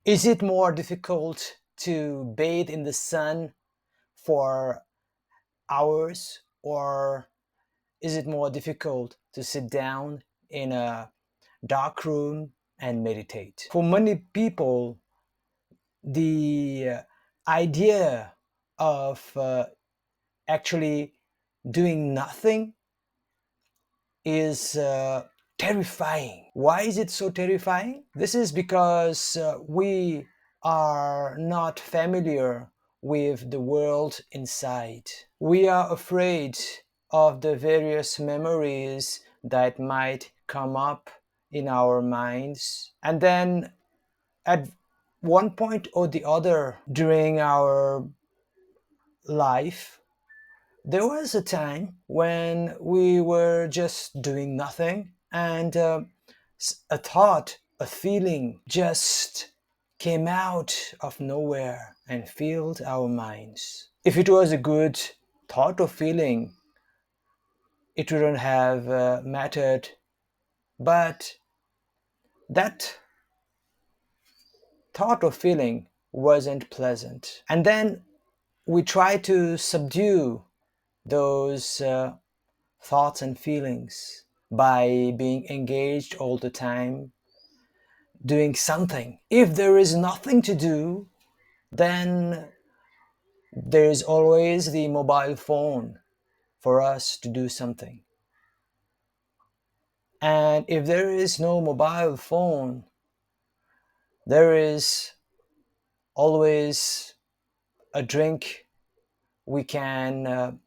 Is it more difficult to bathe in the sun for hours, or is it more difficult to sit down in a dark room and meditate? For many people, the idea of actually doing nothing is terrifying. Why is it so terrifying? This is because we are not familiar with the world inside. We are afraid of the various memories that might come up in our minds. And then at one point or the other during our life, there was a time when we were just doing nothing, and a thought, a feeling just came out of nowhere and filled our minds. If it was a good thought or feeling, it wouldn't have mattered, but that thought or feeling wasn't pleasant. And then we try to subdue those thoughts and feelings by being engaged all the time, doing something. If there is nothing to do, then there is always the mobile phone for us to do something. And if there is no mobile phone, there is always a drink we can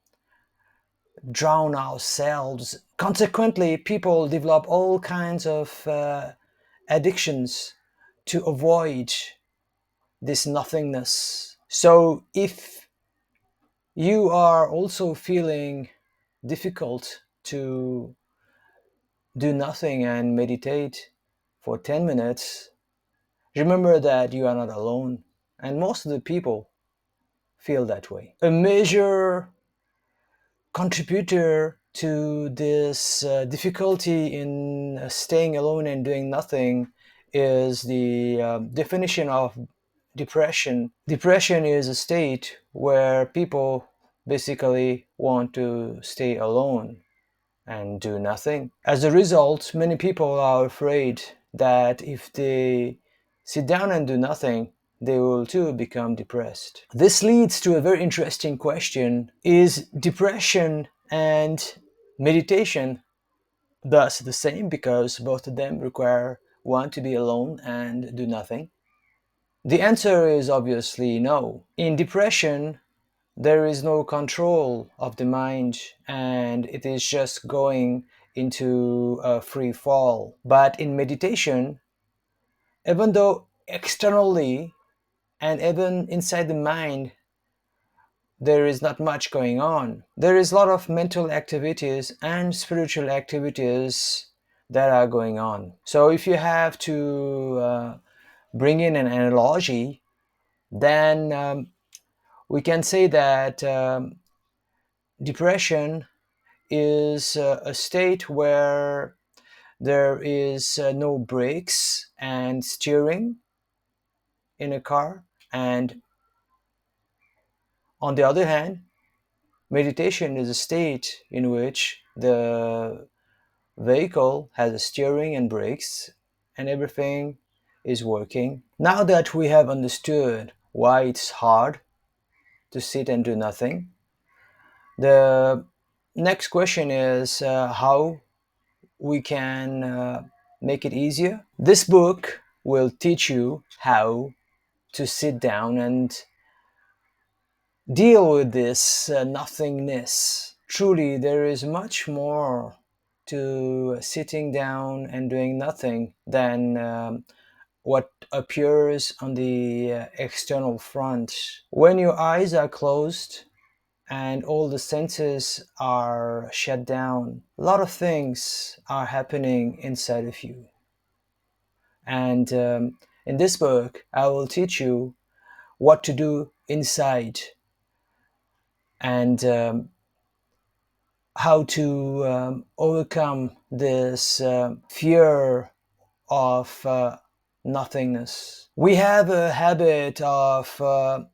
drown ourselves. Consequently, people develop all kinds of addictions to avoid this nothingness. So if you are also feeling difficult to do nothing and meditate for 10 minutes, remember that you are not alone. And most of the people feel that way. A major contributor to this difficulty in staying alone and doing nothing is the definition of depression. Depression is a state where people basically want to stay alone and do nothing. As a result, many people are afraid that if they sit down and do nothing, they will too become depressed. This leads to a very interesting question. Is depression and meditation thus the same, because both of them require one to be alone and do nothing? The answer is obviously no. In depression, there is no control of the mind and it is just going into a free fall. But in meditation, even though externally and even inside the mind there is not much going on, there is a lot of mental activities and spiritual activities that are going on. So if you have to bring in an analogy, then we can say that depression is a state where there is no brakes and steering in a car. And on the other hand, meditation is a state in which the vehicle has a steering and brakes and everything is working. Now that we have understood why it's hard to sit and do nothing, the next question is how we can make it easier. This book will teach you how to sit down and deal with this nothingness. Truly, there is much more to sitting down and doing nothing than what appears on the external front. When your eyes are closed and all the senses are shut down, a lot of things are happening inside of you. And in this book, I will teach you what to do inside and how to overcome this fear of nothingness. We have a habit of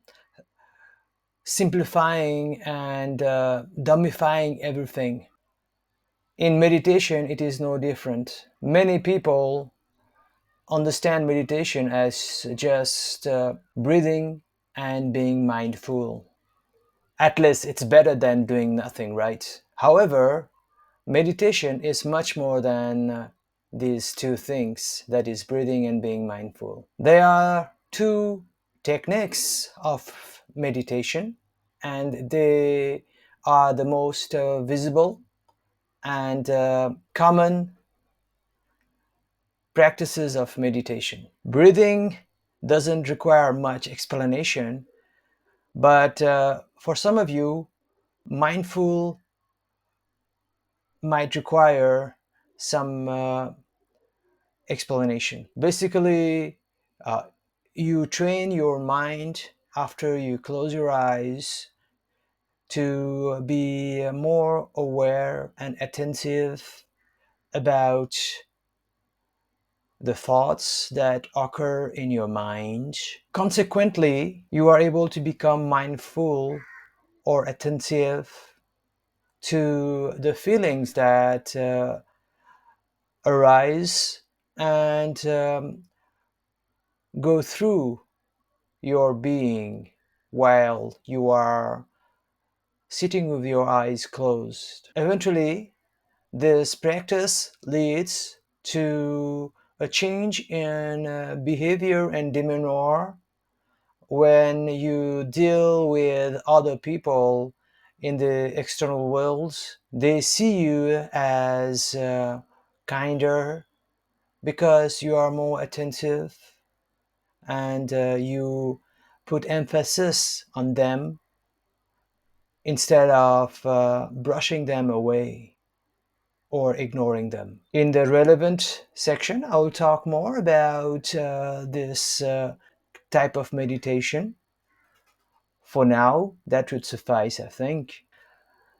simplifying and dumbifying everything. In meditation, it is no different. Many people understand meditation as just breathing and being mindful. At least it's better than doing nothing, right? However, meditation is much more than these two things, that is, breathing and being mindful. There are two techniques of meditation, and they are the most visible and common practices of meditation. Breathing doesn't require much explanation, but for some of you, mindful might require some explanation. Basically, uh, you train your mind after you close your eyes to be more aware and attentive about the thoughts that occur in your mind. Consequently, you are able to become mindful or attentive to the feelings that arise and go through your being while you are sitting with your eyes closed. Eventually, this practice leads to a change in behavior and demeanor when you deal with other people in the external world. They see you as kinder because you are more attentive and you put emphasis on them instead of brushing them away or ignoring them. In the relevant section, I will talk more about this type of meditation. For now, that would suffice, I think.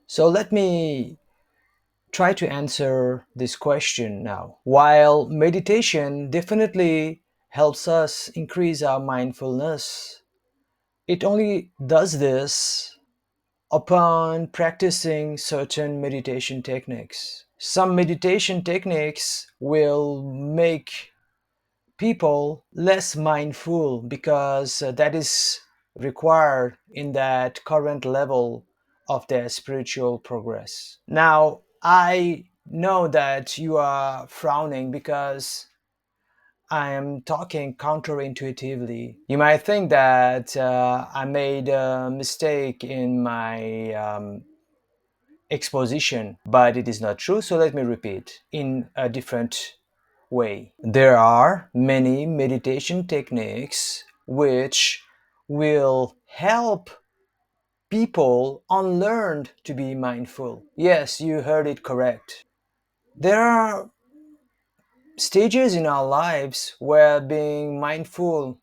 So let me try to answer this question now. While meditation definitely helps us increase our mindfulness, it only does this upon practicing certain meditation techniques. Some meditation techniques will make people less mindful because that is required in that current level of their spiritual progress. Now, I know that you are frowning because I am talking counterintuitively. You might think that I made a mistake in my exposition, but it is not true, so let me repeat in a different way. There are many meditation techniques which will help people unlearn to be mindful. Yes, you heard it correct. There are stages in our lives where being mindful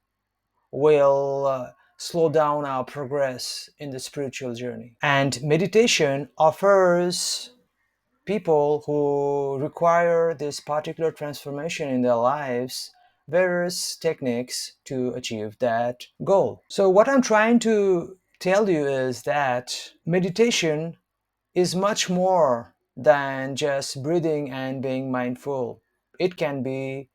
will slow down our progress in the spiritual journey. And meditation offers people who require this particular transformation in their lives various techniques to achieve that goal. So, what I'm trying to tell you is that meditation is much more than just breathing and being mindful. It can be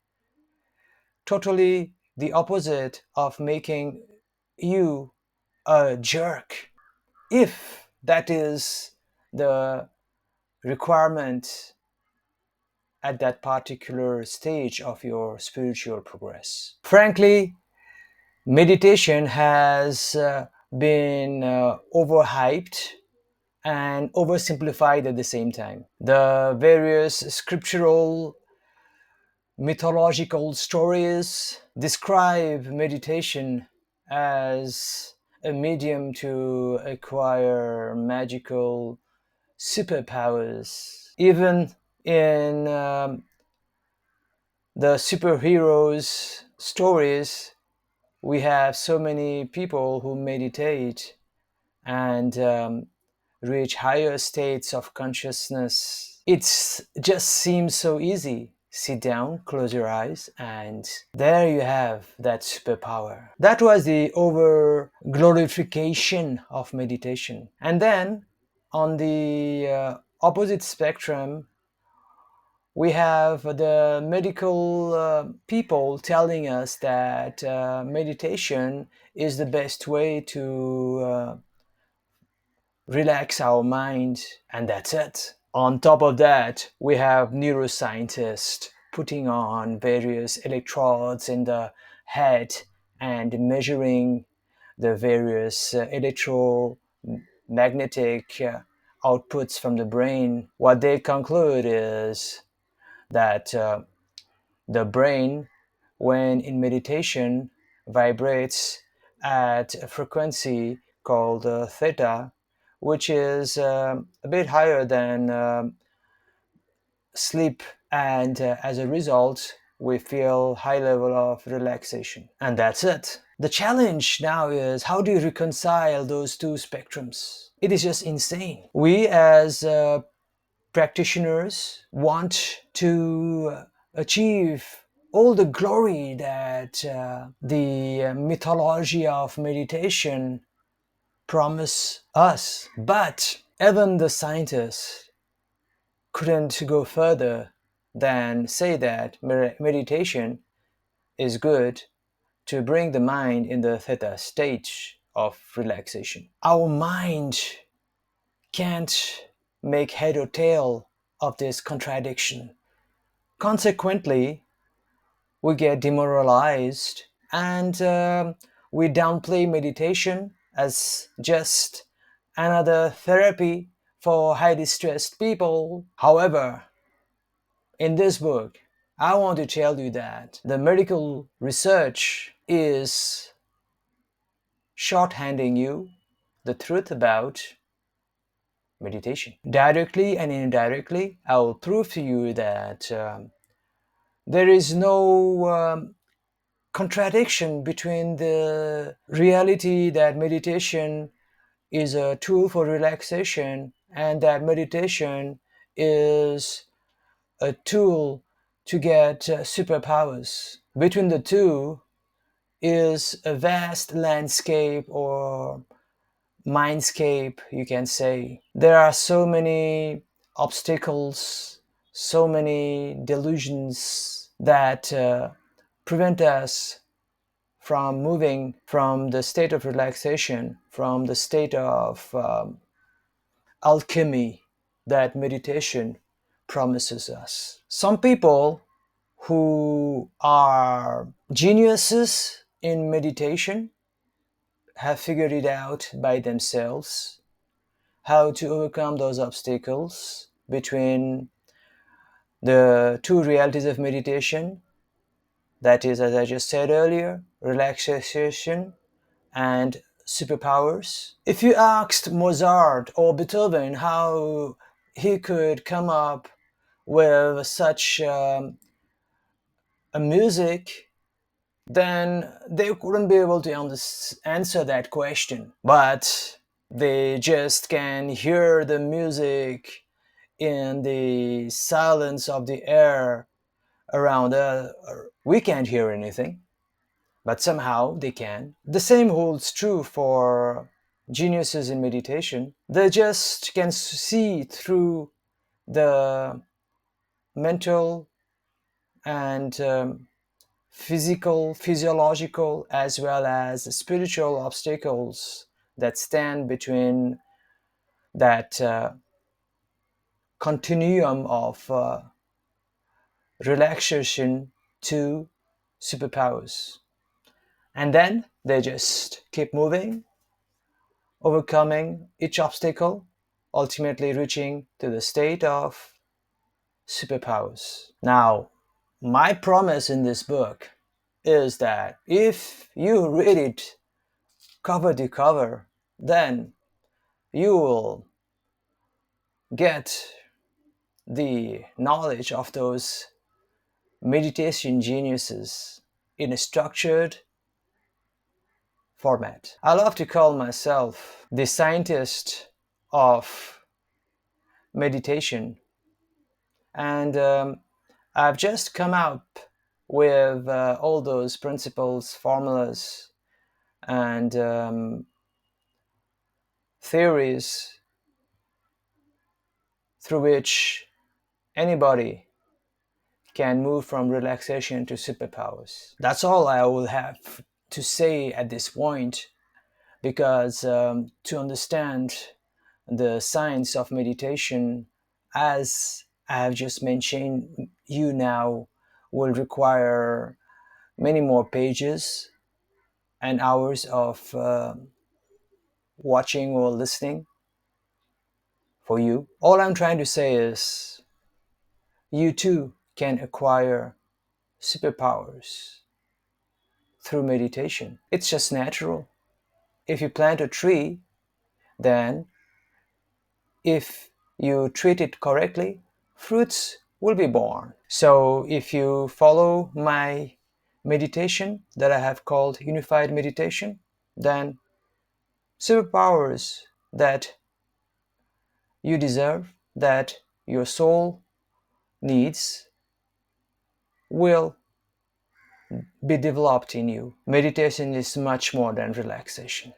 totally the opposite of making you a jerk, if that is the requirement at that particular stage of your spiritual progress. Frankly, meditation has been overhyped and oversimplified at the same time. The various scriptural mythological stories describe meditation as a medium to acquire magical superpowers. Even in the superheroes stories, we have so many people who meditate and reach higher states of consciousness. It just seems so easy. sit down, close your eyes, and there you have that superpower. That was the over glorification of meditation. And then on the opposite spectrum, we have the medical people telling us that meditation is the best way to relax our mind, and that's it. On top of that, we have neuroscientists putting on various electrodes in the head and measuring the various electromagnetic outputs from the brain. What they conclude is that the brain, when in meditation, vibrates at a frequency called theta, which is a bit higher than sleep, and as a result, we feel high level of relaxation. And that's it. The challenge now is, how do you reconcile those two spectrums? It is just insane. We as practitioners want to achieve all the glory that the mythology of meditation promise us. But even the scientists couldn't go further than say that meditation is good to bring the mind in the theta stage of relaxation. Our mind can't make head or tail of this contradiction. Consequently, we get demoralized, and we downplay meditation as just another therapy for highly stressed people. However, in this book, I want to tell you that the medical research is shorthanding you the truth about meditation. Directly and indirectly, I will prove to you that there is no contradiction between the reality that meditation is a tool for relaxation and that meditation is a tool to get superpowers. Between the two is a vast landscape or mindscape, you can say. There are so many obstacles, so many delusions that prevent us from moving from the state of relaxation, from the state of alchemy that meditation promises us. Some people who are geniuses in meditation have figured it out by themselves how to overcome those obstacles between the two realities of meditation, that is, as I just said earlier, relaxation and superpowers. If you asked Mozart or Beethoven how he could come up with such a music, then they couldn't be able to answer that question. But they just can hear the music in the silence of the air around us. We can't hear anything, but somehow they can. The same holds true for geniuses in meditation. They just can see through the mental and physical, physiological, as well as spiritual obstacles that stand between that continuum of relaxation to superpowers. And then they just keep moving, overcoming each obstacle, ultimately reaching to the state of superpowers. Now, my promise in this book is that if you read it cover to cover, then you will get the knowledge of those meditation geniuses in a structured format. I love to call myself the scientist of meditation, and I've just come up with all those principles, formulas, and theories through which anybody can move from relaxation to superpowers. That's all I will have to say at this point, because to understand the science of meditation, as I have just mentioned you now, will require many more pages and hours of watching or listening for you. All I'm trying to say is you too can acquire superpowers through meditation. It's just natural. If you plant a tree, then if you treat it correctly, fruits will be born. So if you follow my meditation that I have called unified meditation, then superpowers that you deserve, that your soul needs, will be developed in you. Meditation is much more than relaxation.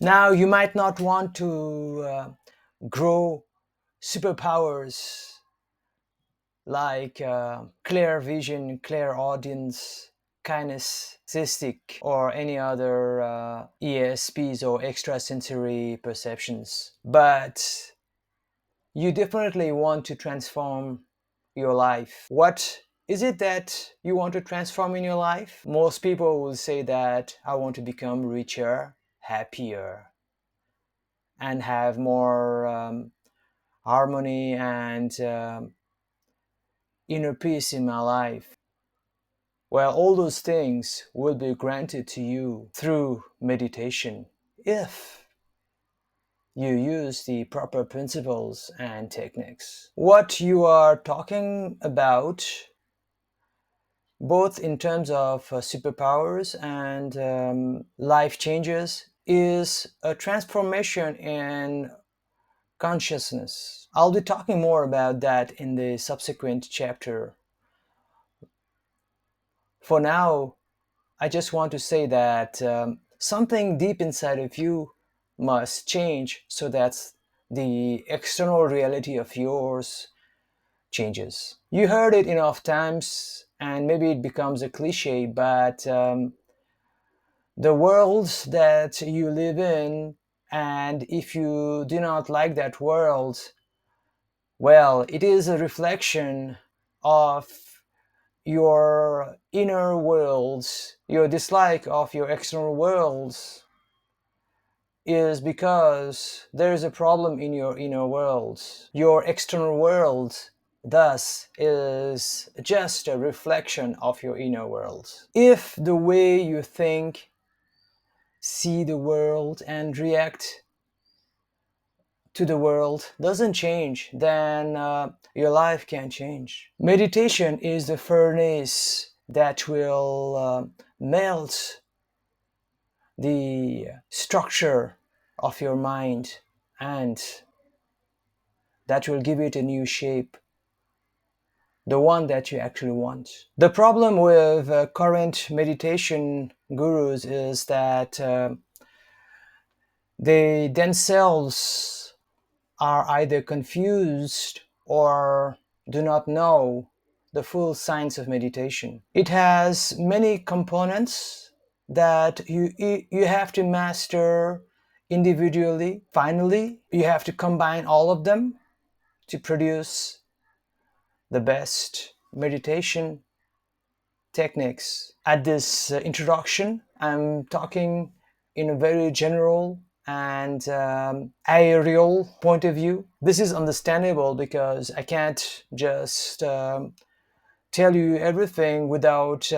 Now, you might not want to grow superpowers like clear vision, clear audience, kinesthetic, or any other ESPs or extrasensory perceptions. But you definitely want to transform your life. What is it that you want to transform in your life? Most people will say that I want to become richer, happier, and have more harmony and inner peace in my life. Well, all those things will be granted to you through meditation if you use the proper principles and techniques. What you are talking about, both in terms of superpowers and life changes, is a transformation in consciousness. I'll be talking more about that in the subsequent chapter. For now, I just want to say that something deep inside of you must change so that the external reality of yours changes. You heard it enough times and maybe it becomes a cliche, but the world that you live in, and if you do not like that world, well, it is a reflection of your inner worlds. Your dislike of your external worlds is because there is a problem in your inner world. Your external world, thus, is just a reflection of your inner world. If the way you think, see the world, and react to the world doesn't change, then your life can change. Meditation is the furnace that will melt the structure of your mind, and that will give it a new shape, the one that you actually want. The problem with current meditation gurus is that they themselves are either confused or do not know the full science of meditation. It has many components that you have to master individually. Finally, you have to combine all of them to produce the best meditation techniques. At this introduction, I'm talking in a very general and aerial point of view. This is understandable because I can't just tell you everything without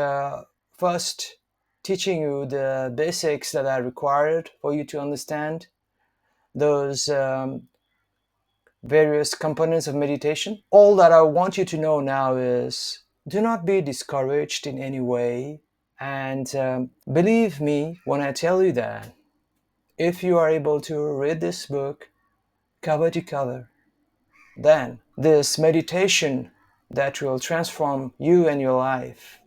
first teaching you the basics that are required for you to understand those various components of meditation. All that I want you to know now is do not be discouraged in any way. And believe me when I tell you that if you are able to read this book cover to cover, then this meditation that will transform you and your life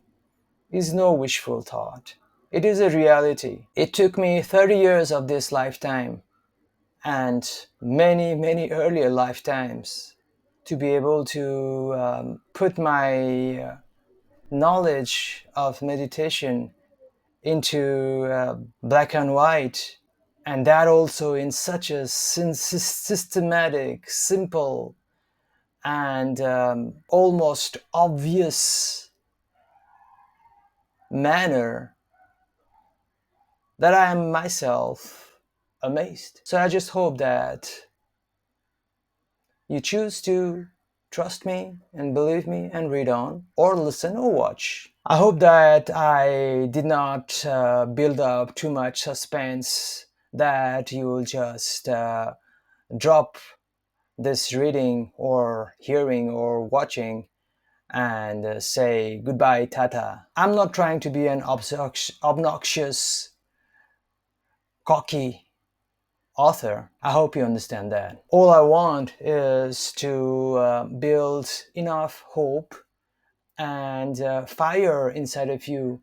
is no wishful thought. It is a reality. It took me 30 years of this lifetime and many, many earlier lifetimes to be able to put my knowledge of meditation into black and white, and that also in such a systematic, simple, and almost obvious manner that I am myself amazed. So I just hope that you choose to trust me and believe me and read on, or listen or watch. I hope that I did not build up too much suspense, that you will just drop this reading or hearing or watching and say goodbye, tata. I'm not trying to be an obnoxious, cocky author. I hope you understand that. All I want is to build enough hope and fire inside of you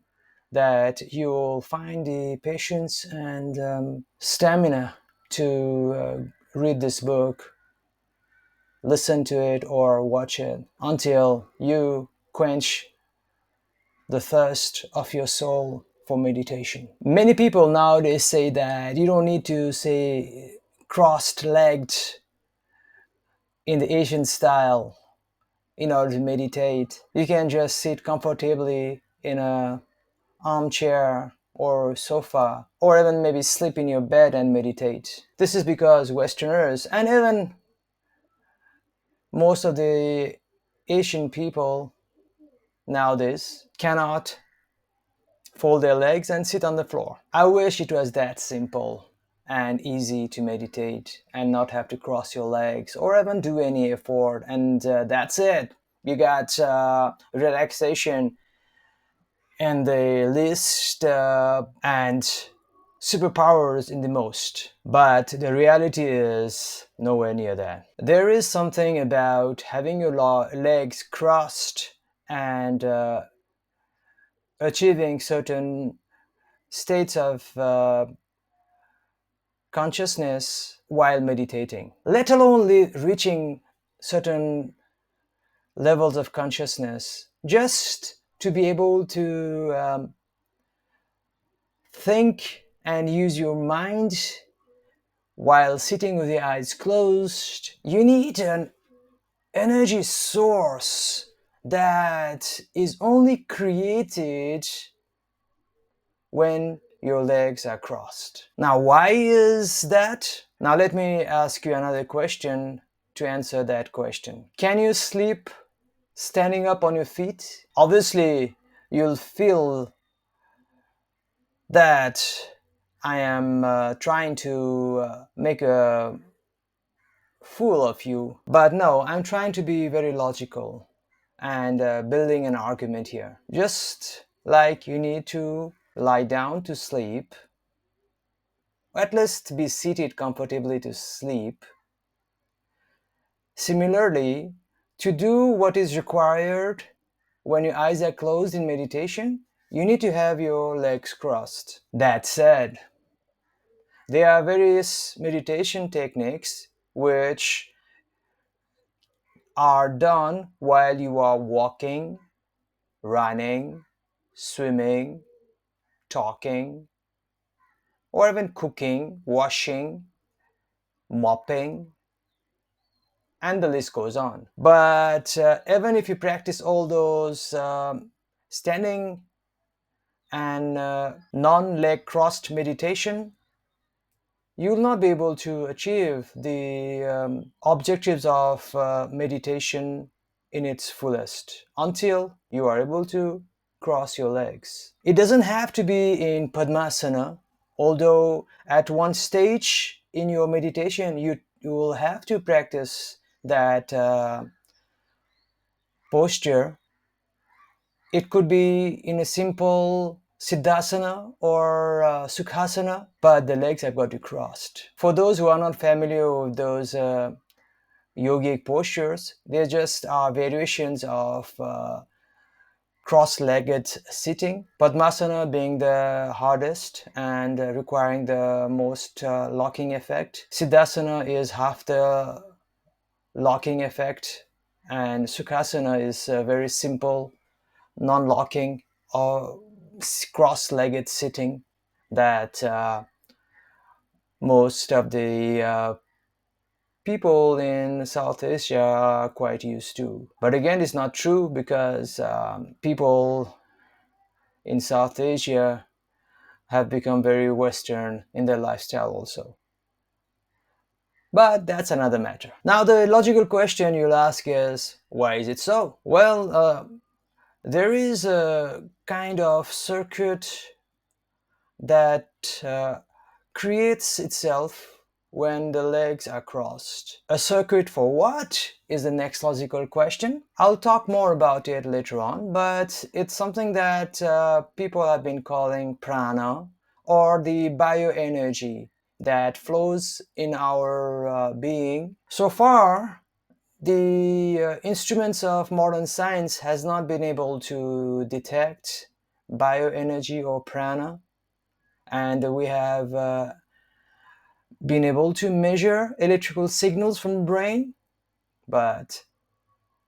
that you'll find the patience and stamina to read this book, listen to it, or watch it until you quench the thirst of your soul for meditation. Many people nowadays say that you don't need to say crossed-legged in the Asian style in order to meditate. You can just sit comfortably in a armchair or sofa, or even maybe sleep in your bed and meditate. This is because Westerners and even most of the Asian people nowadays cannot fold their legs and sit on the floor. I wish it was that simple and easy to meditate and not have to cross your legs or even do any effort, and that's it. You got relaxation in the least and superpowers in the most. But the reality is nowhere near that. There is something about having your legs crossed and achieving certain states of consciousness while meditating, let alone reaching certain levels of consciousness, just to be able to think and use your mind while sitting with your eyes closed. You need an energy source that is only created when your legs are crossed. Now, why is that? Now, let me ask you another question to answer that question. Can you sleep standing up on your feet? Obviously, you'll feel that I am trying to make a fool of you. But no, I'm trying to be very logical and building an argument here. Just like you need to lie down to sleep, or at least be seated comfortably to sleep. Similarly, to do what is required when your eyes are closed in meditation, you need to have your legs crossed. That said, there are various meditation techniques which are done while you are walking, running, swimming, talking, or even cooking, washing, mopping, and the list goes on. But even if you practice all those standing and non-leg crossed meditation, you will not be able to achieve the objectives of meditation in its fullest until you are able to cross your legs. It doesn't have to be in Padmasana, although at one stage in your meditation you will have to practice that posture. It could be in a simple Siddhasana or Sukhasana, but the legs have got to be crossed. For those who are not familiar with those yogic postures. They're just variations of cross-legged sitting. Padmasana being the hardest and requiring the most locking effect. Siddhasana is half the locking effect, and Sukhasana is very simple, non-locking or cross-legged sitting that most of the people in South Asia are quite used to. But again, it's not true because people in South Asia have become very Western in their lifestyle also. But that's another matter. Now, the logical question you'll ask is, why is it so? Well, there is a kind of circuit that creates itself when the legs are crossed. A circuit for what is the next logical question. I'll talk more about it later on, but it's something that people have been calling prana, or the bioenergy that flows in our being. So far, the instruments of modern science has not been able to detect bioenergy or prana, and we have been able to measure electrical signals from the brain, but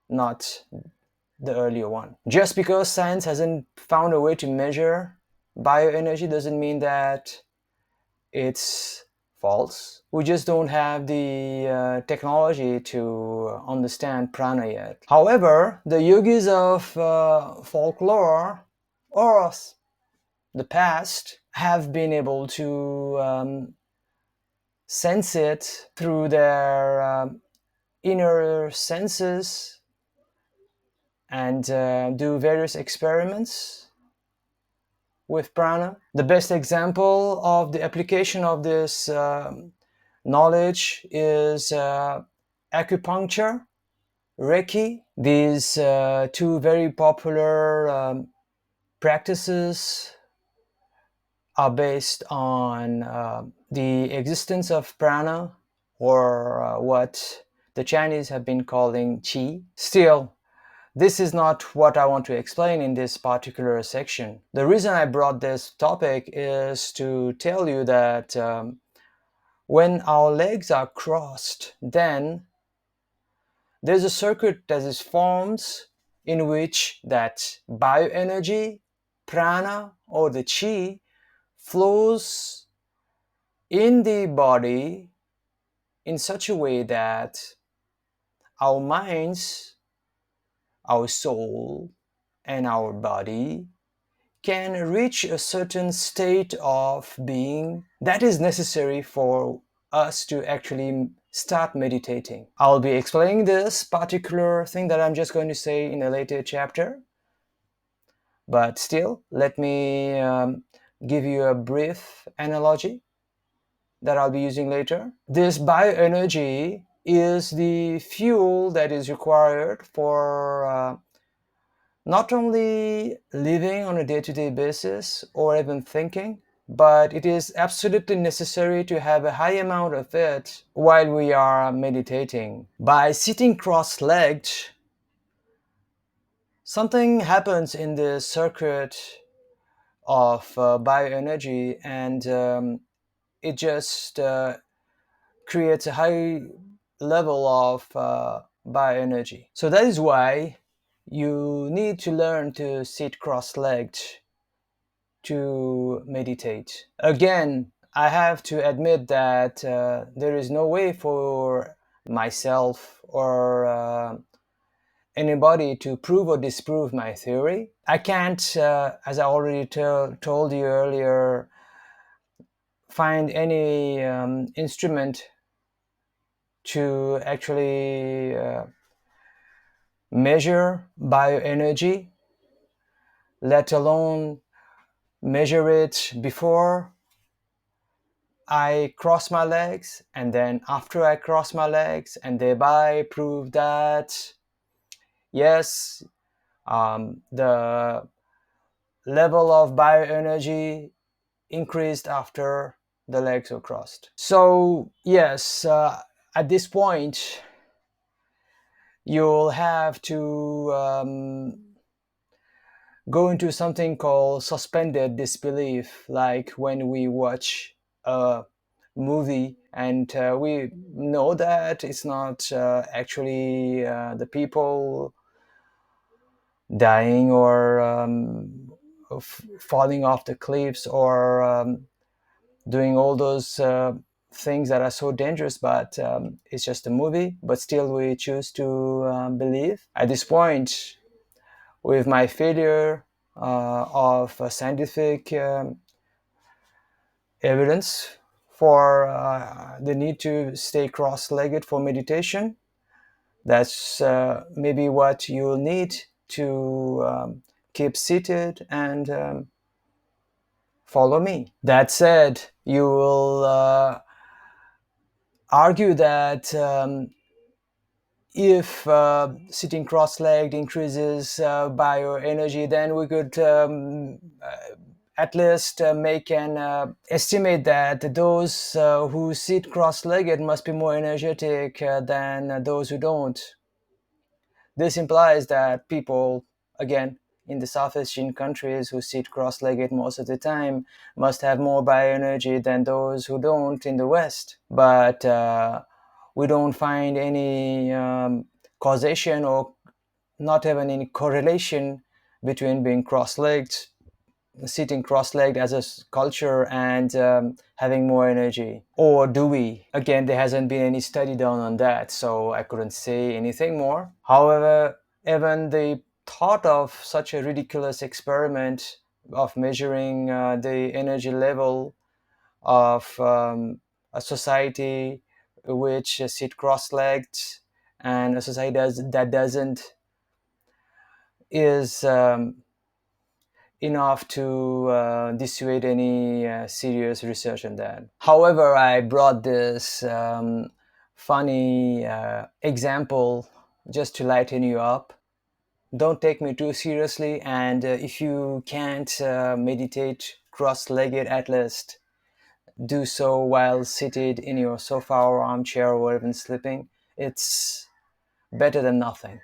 not the earlier one. Just because science hasn't found a way to measure bioenergy doesn't mean that it's false. We just don't have the technology to understand prana yet. However, the yogis of folklore or the past have been able to sense it through their inner senses and do various experiments with prana. The best example of the application of this knowledge is acupuncture, Reiki. These two very popular practices are based on the existence of prana, or what the Chinese have been calling qi. Still, this is not what I want to explain in this particular section. The reason I brought this topic is to tell you that when our legs are crossed, then there's a circuit that is formed in which that bioenergy, prana, or the qi flows in the body in such a way that our minds, our soul, and our body can reach a certain state of being that is necessary for us to actually start meditating. I'll be explaining this particular thing that I'm just going to say in a later chapter, but still, let me give you a brief analogy that I'll be using later. This bioenergy is the fuel that is required for not only living on a day-to-day basis or even thinking, but it is absolutely necessary to have a high amount of it while we are meditating. By sitting cross-legged, something happens in the circuit of bioenergy, and it just creates a high level of bioenergy. So that is why you need to learn to sit cross-legged to meditate. Again, I have to admit that there is no way for myself or anybody to prove or disprove my theory. I can't, as I already told you earlier, find any instrument to actually measure bioenergy, let alone measure it before I cross my legs and then after I cross my legs, and thereby prove that yes, the level of bioenergy increased after the legs were crossed. So yes, at this point you'll have to go into something called suspended disbelief, like when we watch a movie and we know that it's not actually the people dying or falling off the cliffs or doing all those things that are so dangerous, but it's just a movie, but still we choose to believe. At this point, with my failure of scientific evidence for the need to stay cross-legged for meditation, that's maybe what you'll need to keep seated and follow me. That said, you will argue that if sitting cross-legged increases bioenergy, then we could at least make an estimate that those who sit cross-legged must be more energetic than those who don't. This implies that people, again, in the South Asian countries who sit cross-legged most of the time must have more bioenergy than those who don't in the West. But we don't find any causation or not even any correlation between being cross-legged, sitting cross-legged as a culture, and having more energy. Or do we? Again, there hasn't been any study done on that, so I couldn't say anything more. However, even the thought of such a ridiculous experiment of measuring the energy level of a society which sit cross-legged and a society that doesn't is enough to dissuade any serious research on that. However, I brought this funny example just to lighten you up. Don't take me too seriously, and if you can't meditate cross-legged, at least do so while seated in your sofa or armchair or even sleeping. It's better than nothing.